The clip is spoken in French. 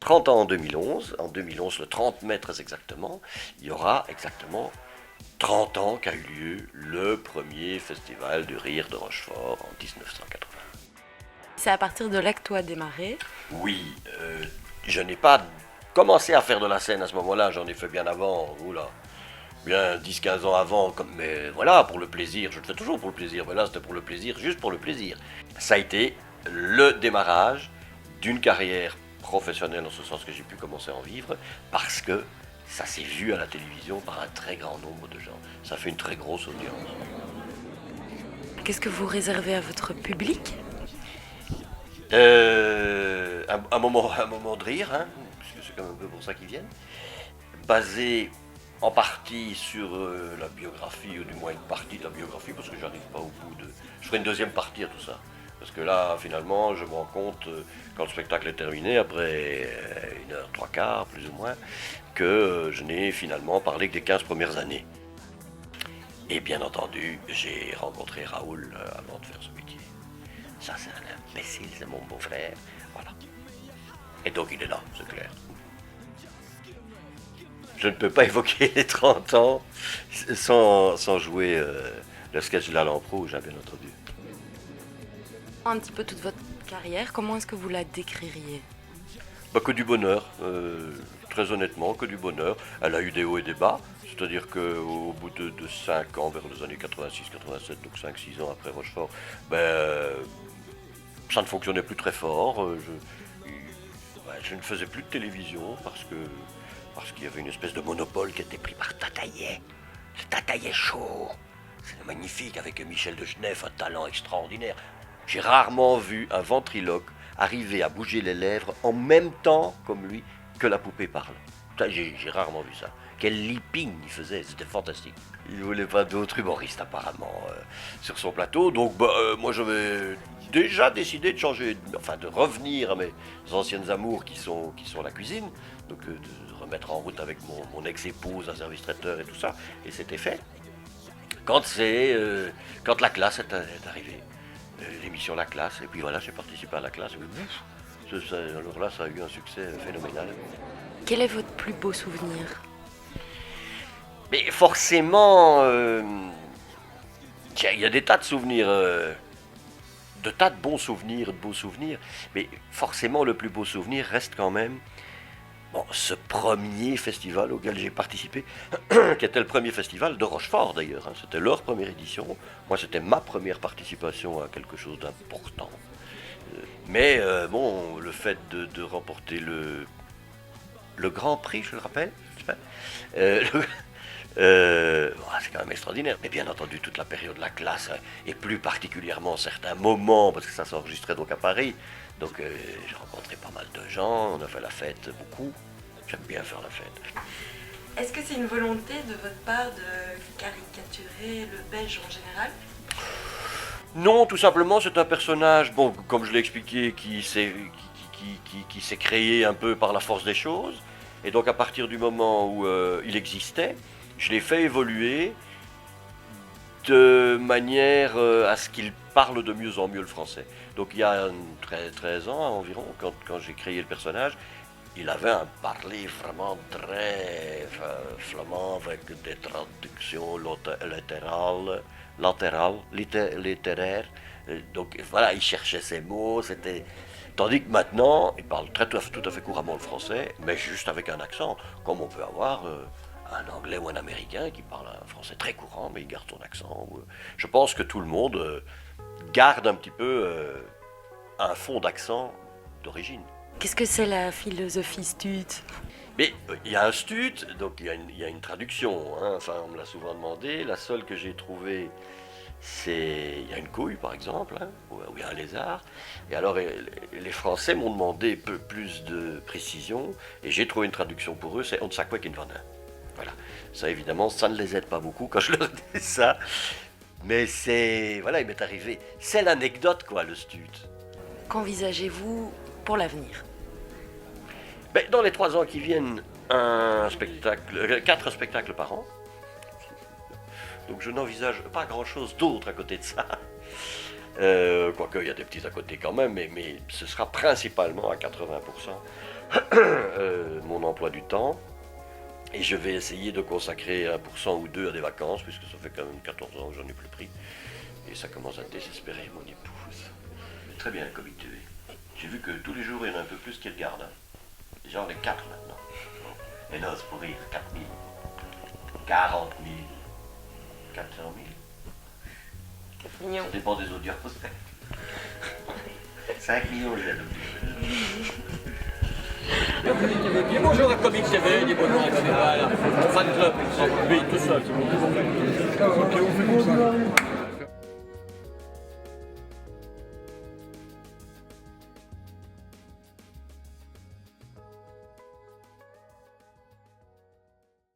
30 ans en 2011. En 2011, le 30 mai très exactement, il y aura exactement 30 ans qu'a eu lieu le premier festival du rire de Rochefort en 1980. C'est à partir de là que tout a démarré. Oui, je n'ai pas commencé à faire de la scène à ce moment-là, j'en ai fait bien avant, oula, bien 10-15 ans avant, mais voilà, pour le plaisir, je le fais toujours pour le plaisir, mais là c'était pour le plaisir, juste pour le plaisir. Ça a été le démarrage d'une carrière professionnelle en ce sens que j'ai pu commencer à en vivre, parce que ça s'est vu à la télévision par un très grand nombre de gens. Ça fait une très grosse audience. Qu'est-ce que vous réservez à votre public? Un moment de rire, hein, puisque c'est quand même un peu pour ça qu'ils viennent, basé en partie sur la biographie, ou du moins une partie de la biographie, parce que j'arrive pas au bout de... Je ferai une deuxième partie à tout ça. Parce que là, finalement, je me rends compte, quand le spectacle est terminé, après 1 heure, 3 quarts, plus ou moins, que je n'ai finalement parlé que des 15 premières années. Et bien entendu, j'ai rencontré Raoul avant de faire ce métier. Ça, c'est un imbécile, c'est mon beau-frère. Voilà. Et donc, il est là, c'est clair. Je ne peux pas évoquer les 30 ans sans jouer le sketch de la lampe rouge, hein, bien entendu. Un petit peu toute votre carrière, comment est-ce que vous la décririez? Bah, que du bonheur, très honnêtement, que du bonheur. Elle a eu des hauts et des bas, c'est-à-dire qu'au bout de 5 ans, vers les années 86-87, donc 5-6 ans après Rochefort, ça ne fonctionnait plus très fort. Je ne faisais plus de télévision parce qu'il y avait une espèce de monopole qui était pris par Tataillet. Le Tataillet Show. C'est magnifique avec Michel de Genève, un talent extraordinaire. J'ai rarement vu un ventriloque arriver à bouger les lèvres en même temps, comme lui, que la poupée parle. J'ai rarement vu ça. Quel leaping il faisait, c'était fantastique. Il ne voulait pas d'autres humoristes apparemment sur son plateau, donc moi j'avais déjà décidé de changer, enfin de revenir à mes anciennes amours qui sont la cuisine, donc de remettre en route avec mon ex-épouse, un service traiteur et tout ça, et c'était fait. Quand la classe est arrivée, l'émission La Classe, et puis voilà, j'ai participé à La Classe, et alors là ça a eu un succès phénoménal. Quel est votre plus beau souvenir? Mais forcément, il y a des tas de souvenirs, de tas de bons souvenirs, de beaux souvenirs, mais forcément le plus beau souvenir reste quand même ce premier festival auquel j'ai participé, qui était le premier festival de Rochefort d'ailleurs, hein. C'était leur première édition, moi c'était ma première participation à quelque chose d'important. Mais le fait de remporter le Grand Prix, je le rappelle, euh, c'est quand même extraordinaire. Mais bien entendu, toute la période de la classe, et plus particulièrement certains moments, parce que ça s'enregistrait donc à Paris. Donc j'ai rencontré pas mal de gens, on a fait la fête beaucoup. J'aime bien faire la fête. Est-ce que c'est une volonté de votre part de caricaturer le Belge en général? Non, tout simplement, c'est un personnage, bon, comme je l'ai expliqué, qui s'est créé un peu par la force des choses. Et donc à partir du moment où il existait, je l'ai fait évoluer de manière à ce qu'il parle de mieux en mieux le français. Donc il y a 13 ans environ, quand j'ai créé le personnage, il avait un parler vraiment très flamand avec des traductions littéraires. Donc voilà, il cherchait ses mots, c'était... Tandis que maintenant, il parle tout à fait couramment le français, mais juste avec un accent, comme on peut avoir un anglais ou un américain qui parle un français très courant, mais il garde son accent. Je pense que tout le monde garde un petit peu un fond d'accent d'origine. Qu'est-ce que c'est la philosophie Stut? Mais il y a un stut, donc il y a une traduction, hein, enfin on me l'a souvent demandé. La seule que j'ai trouvée, il y a une couille par exemple, hein, ou il y a un lézard. Et alors les Français m'ont demandé peu plus de précision, et j'ai trouvé une traduction pour eux, c'est on ne sait quoi qu'il ne Voilà. Ça évidemment, ça ne les aide pas beaucoup quand je leur dis ça. Mais voilà, il m'est arrivé. C'est l'anecdote quoi, le stut. Qu'envisagez-vous pour l'avenir? Dans les 3 ans qui viennent, 4 spectacles par an. Donc je n'envisage pas grand-chose d'autre à côté de ça. Quoique il y a des petits à côté quand même, mais ce sera principalement à 80% mon emploi du temps. Et je vais essayer de consacrer 1% ou 2 à des vacances, puisque ça fait quand même 14 ans que j'en ai plus pris. Et ça commence à désespérer mon épouse. Très bien, comme tu es. J'ai vu que tous les jours, il y en a un peu plus qui regardent. Hein. Déjà, on est 4 maintenant. Bon. Et noces pour rire, 4 000. 40 000. 400 000. Mignon. Ça dépend des audiences. 5 millions, j'ai Dis bonjour à Comic TV, dis bonjour à Fan Club, oui, tout seul.